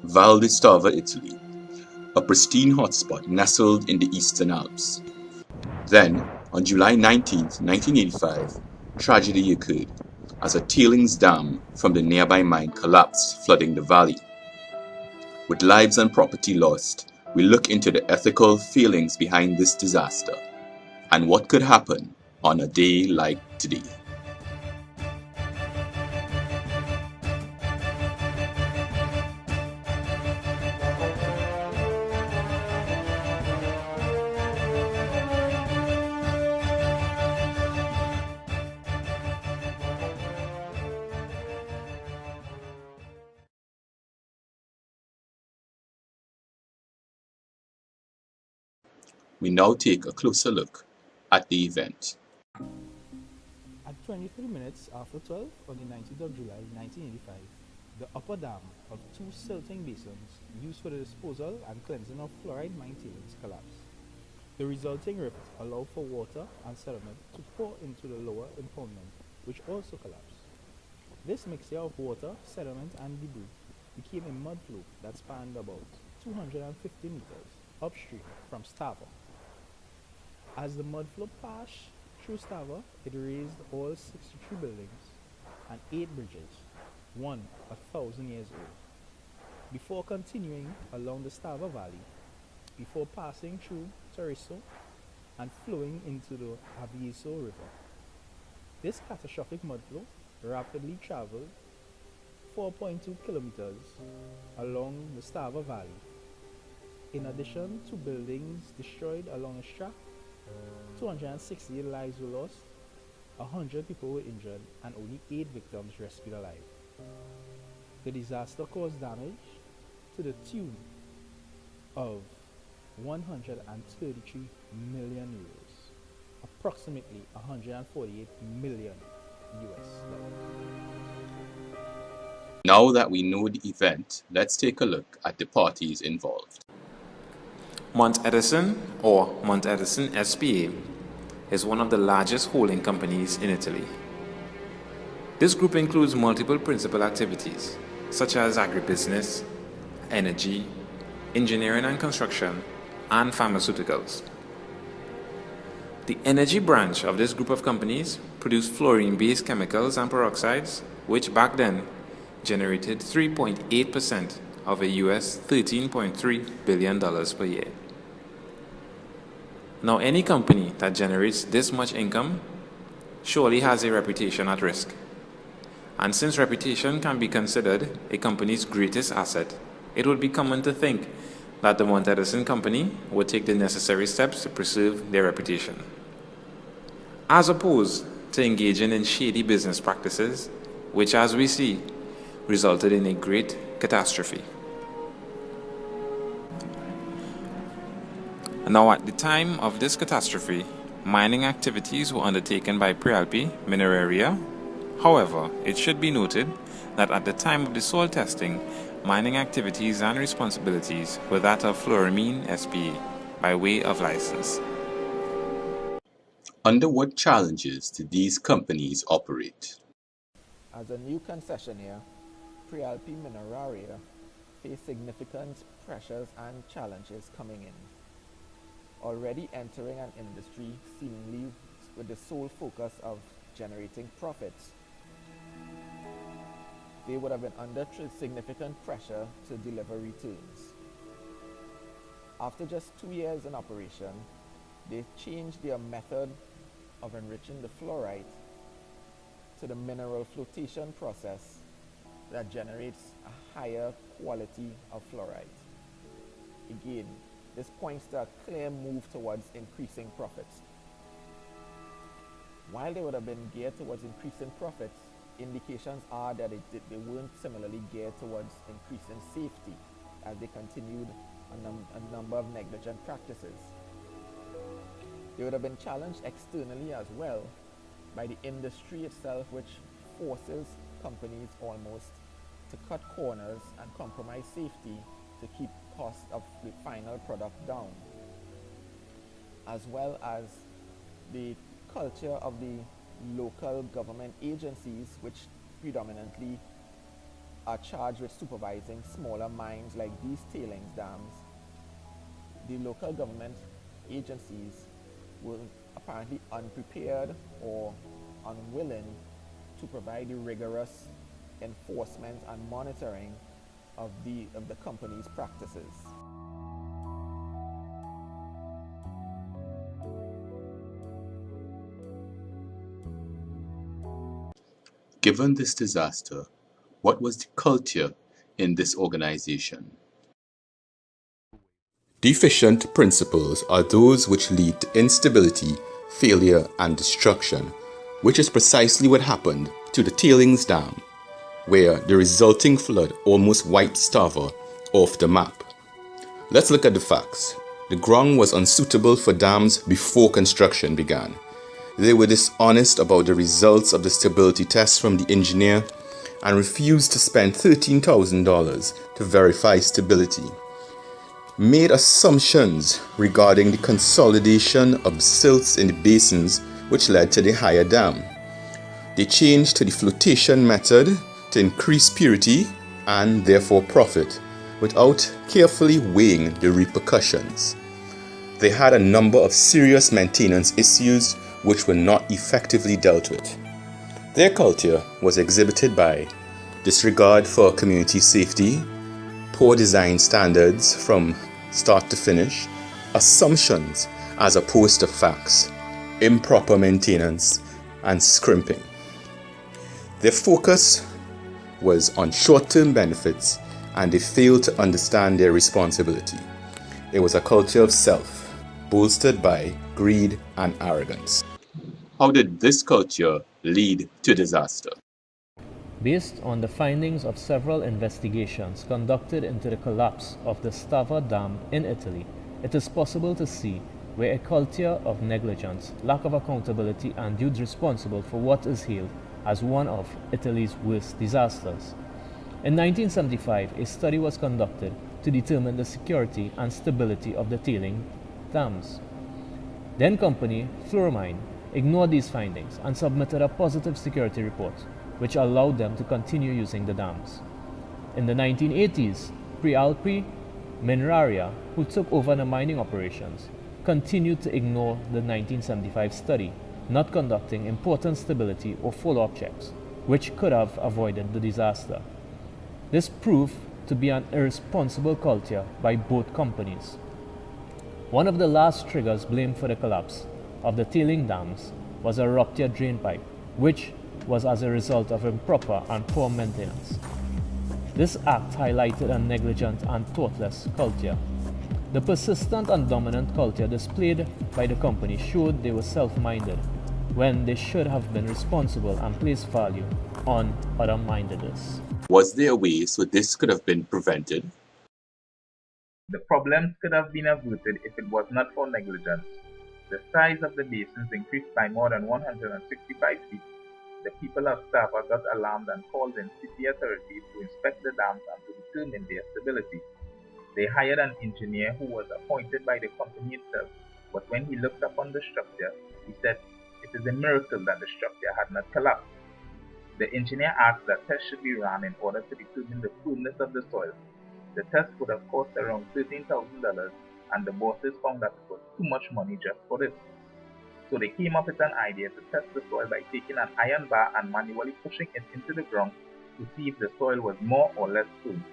Val di Stava, Italy, a pristine hotspot nestled in the Eastern Alps. Then, on July 19, 1985, tragedy occurred as a tailings dam from the nearby mine collapsed, flooding the valley. With lives and property lost, we look into the ethical feelings behind this disaster and what could happen on a day like today. We now take a closer look at the event. At 23 minutes after 12 on the 19th of July 1985, the upper dam of two silting basins used for the disposal and cleansing of fluoride mine tailings collapsed. The resulting rift allowed for water and sediment to pour into the lower impoundment, which also collapsed. This mixture of water, sediment, and debris became a mud flow that spanned about 250 meters upstream from Stava. As the mud flow passed through Stava, it raised all 63 buildings and 8 bridges, one 1,000 years old, before continuing along the Stava Valley, before passing through Toriso and flowing into the Avieso River. This catastrophic mudflow rapidly traveled 4.2 kilometers along the Stava Valley. In addition to buildings destroyed along its track, 268 lives were lost, 100 people were injured, and only 8 victims rescued alive. The disaster caused damage to the tune of 133 million euros, approximately 148 million US dollars. Now that we know the event, let's take a look at the parties involved. Mount Edison, or Mount Edison SPA, is one of the largest holding companies in Italy. This group includes multiple principal activities, such as agribusiness, energy, engineering and construction, and pharmaceuticals. The energy branch of this group of companies produced fluorine-based chemicals and peroxides, which back then generated 3.8% of a US $13.3 billion per year. Now, any company that generates this much income surely has a reputation at risk. And since reputation can be considered a company's greatest asset, it would be common to think that the Mount Edison company would take the necessary steps to preserve their reputation, as opposed to engaging in shady business practices, which, as we see, resulted in a great catastrophe. Now, at the time of this catastrophe, mining activities were undertaken by Prealpi Mineraria. However, it should be noted that at the time of the soil testing, mining activities and responsibilities were that of Fluoramine SPA by way of license. Under what challenges did these companies operate? As a new concessionaire, Prealpi Mineraria faced significant pressures and challenges coming in. Already entering an industry seemingly with the sole focus of generating profits, they would have been under significant pressure to deliver returns. After just 2 years in operation, they changed their method of enriching the fluorite to the mineral flotation process that generates a higher quality of fluorite. Again, this points to a clear move towards increasing profits. While they would have been geared towards increasing profits, indications are that they weren't similarly geared towards increasing safety as they continued a number of negligent practices. They would have been challenged externally as well by the industry itself, which forces companies almost to cut corners and compromise safety to keep cost of the final product down, as well as the culture of the local government agencies, which predominantly are charged with supervising smaller mines like these tailings dams, the local government agencies were apparently unprepared or unwilling to provide the rigorous enforcement and monitoring of the company's practices. Given this disaster, what was the culture in this organization? Deficient principles are those which lead to instability, failure, and destruction, which is precisely what happened to the tailings dam, where the resulting flood almost wiped Stava off the map. Let's look at the facts. The ground was unsuitable for dams before construction began. They were dishonest about the results of the stability tests from the engineer and refused to spend $13,000 to verify stability. Made assumptions regarding the consolidation of silts in the basins, which led to the higher dam. They changed to the flotation method to increase purity and therefore profit, without carefully weighing the repercussions. They had a number of serious maintenance issues which were not effectively dealt with. Their culture was exhibited by disregard for community safety, poor design standards from start to finish, assumptions as opposed to facts, improper maintenance, and scrimping. Their focus was on short-term benefits, and they failed to understand their responsibility. It was a culture of self, bolstered by greed and arrogance. How did this culture lead to disaster? Based on the findings of several investigations conducted into the collapse of the Stava Dam in Italy, it is possible to see where a culture of negligence, lack of accountability, and dudes responsible for what is hailed as one of Italy's worst disasters. In 1975, a study was conducted to determine the security and stability of the tailing dams. Then company Fluoromine ignored these findings and submitted a positive security report, which allowed them to continue using the dams. In the 1980s, Prealpi Mineraria, who took over the mining operations, continued to ignore the 1975 study, not conducting important stability or follow-up checks, which could have avoided the disaster. This proved to be an irresponsible culture by both companies. One of the last triggers blamed for the collapse of the tailing dams was a ruptured drain pipe, which was as a result of improper and poor maintenance. This act highlighted a negligent and thoughtless culture. The persistent and dominant culture displayed by the company showed they were self-minded when they should have been responsible and placed value on other-mindedness. Was there a way so this could have been prevented? The problems could have been averted if it was not for negligence. The size of the basins increased by more than 165 feet. The people of Stava got alarmed and called in city authorities to inspect the dams and to determine their stability. They hired an engineer who was appointed by the company itself, but when he looked upon the structure, he said, "It is a miracle that the structure had not collapsed." The engineer asked that tests should be run in order to determine the firmness of the soil. The test would have cost around $13,000, and the bosses found that it was too much money just for this. So they came up with an idea to test the soil by taking an iron bar and manually pushing it into the ground to see if the soil was more or less firm.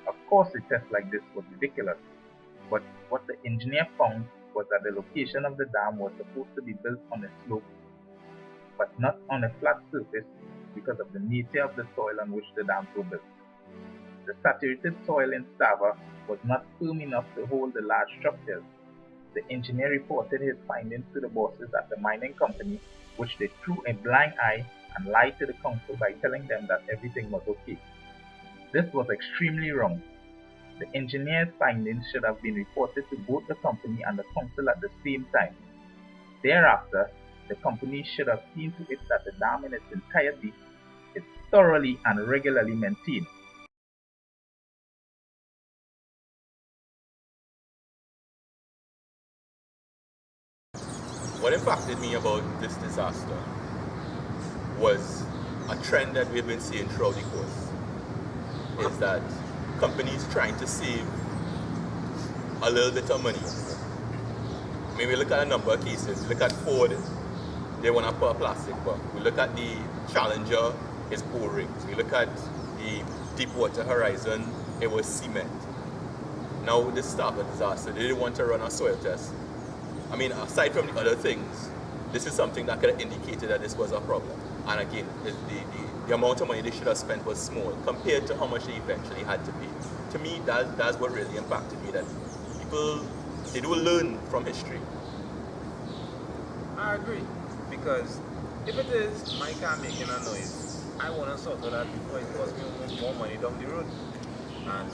Of course, a test like this was ridiculous, but what the engineer found was that the location of the dam was supposed to be built on a slope, but not on a flat surface because of the nature of the soil on which the dams were built. The saturated soil in Stava was not firm enough to hold the large structures. The engineer reported his findings to the bosses at the mining company, which they threw a blind eye and lied to the council by telling them that everything was okay. This was extremely wrong. The engineer's findings should have been reported to both the company and the council at the same time. Thereafter, the company should have seen to it that the dam in its entirety is thoroughly and regularly maintained. What impacted me about this disaster was a trend that we've been seeing throughout the course. is that companies trying to save a little bit of money. Maybe we look at a number of cases. Look at Ford, they want to put a plastic bag. We look at the Challenger, it's O-rings. We look at the Deepwater Horizon, it was cement. Now with the Stava disaster, they didn't want to run a soil test. I mean, aside from the other things, this is something that could have indicated that this was a problem. And again, the amount of money they should have spent was small compared to how much they eventually had to pay. To me, that's what really impacted me, that people, they don't learn from history. I agree, because if it is my car making a noise, I want to sort of that before it costs me more money down the road. And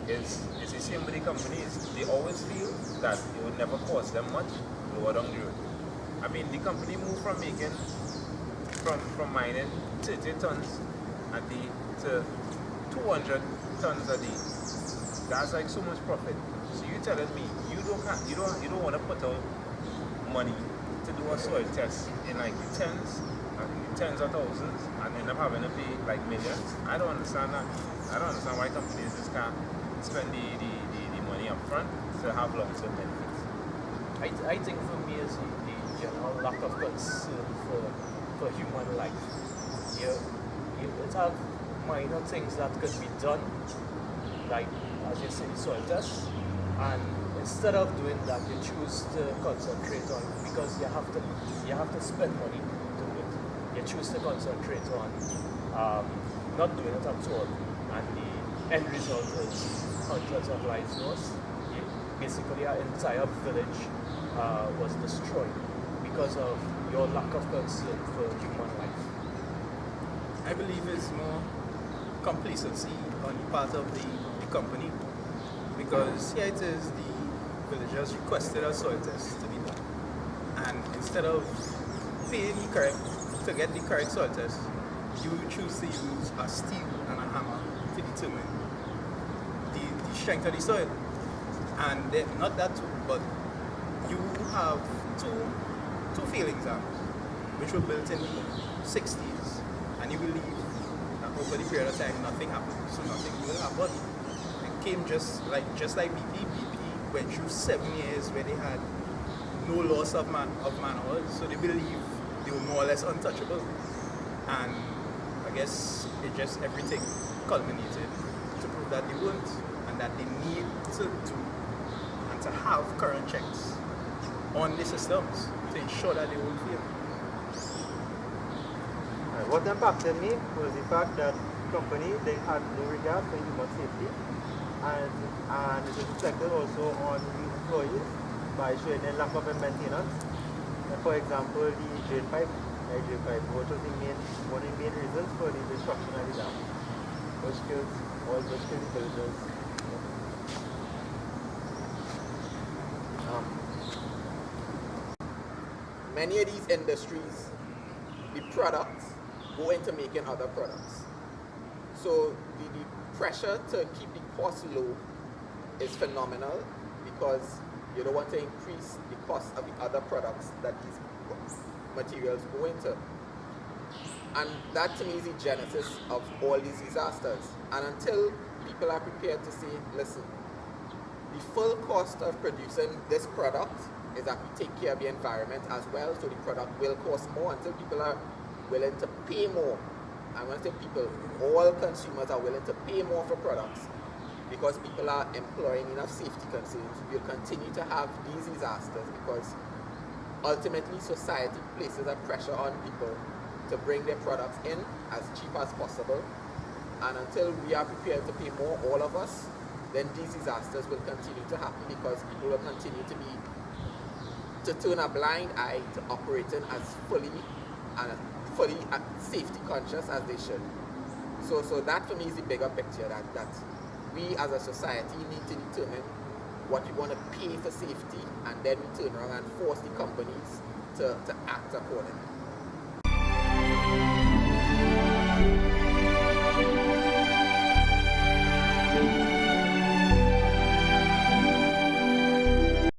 it's the same with the companies. They always feel that it would never cost them much lower down the road. I mean, the company moved from making, from mining 30 tons a day to 200 tons a day. That's like so much profit. So you telling me you don't want to put out money to do a soil test in like tens of thousands and end up having to pay like millions? I don't understand that. I don't understand why companies just can't spend the money up front to have long-term benefits. I think for me is the general lack of concern for human life. You would have minor things that could be done, like as you say, soil tests, and instead of doing that, you choose to concentrate on, because you have to spend money to do it. You choose to concentrate on not doing it at all, and the end result is hundreds of lives lost. Basically, our entire village was destroyed because of your lack of concern for human life. I believe it's more complacency on the part of the company, because here it is, the villagers requested a soil test to be done, and instead of paying to get the correct soil test, you choose to use a steel and a hammer to determine the strength of the soil. And then, not that too, but you have two field exams which were built in the 60s, and you believe that over the period of time nothing happened, so nothing will happen. It came just like BP went through 7 years where they had no loss of man-hours, so they believe they were more or less untouchable. And I guess everything culminated to prove that they weren't, and that they need to do and to have current checks on the systems to ensure that they won't fail. What impacted me was the fact that company, they had no regard for human safety, and it was reflected also on the employees by showing a lack of maintenance. For example, the drain pipe, which was one of the main reasons for the destruction of the dam, which killed the villagers. Many of these industries, the products go into making other products. So the pressure to keep the cost low is phenomenal, because you don't want to increase the cost of the other products that these materials go into. And that to me is the genesis of all these disasters. And until people are prepared to say, listen, the full cost of producing this product is that we take care of the environment as well, so the product will cost more, until people are willing to pay more. And when I say people, all consumers are willing to pay more for products, because people are employing enough safety concerns. We'll continue to have these disasters, because ultimately society places a pressure on people to bring their products in as cheap as possible. And until we are prepared to pay more, all of us, then these disasters will continue to happen, because people will continue to turn a blind eye to operating as fully safety conscious as they should. So that for me is the bigger picture, that we as a society need to determine what we want to pay for safety, and then we turn around and force the companies to act accordingly.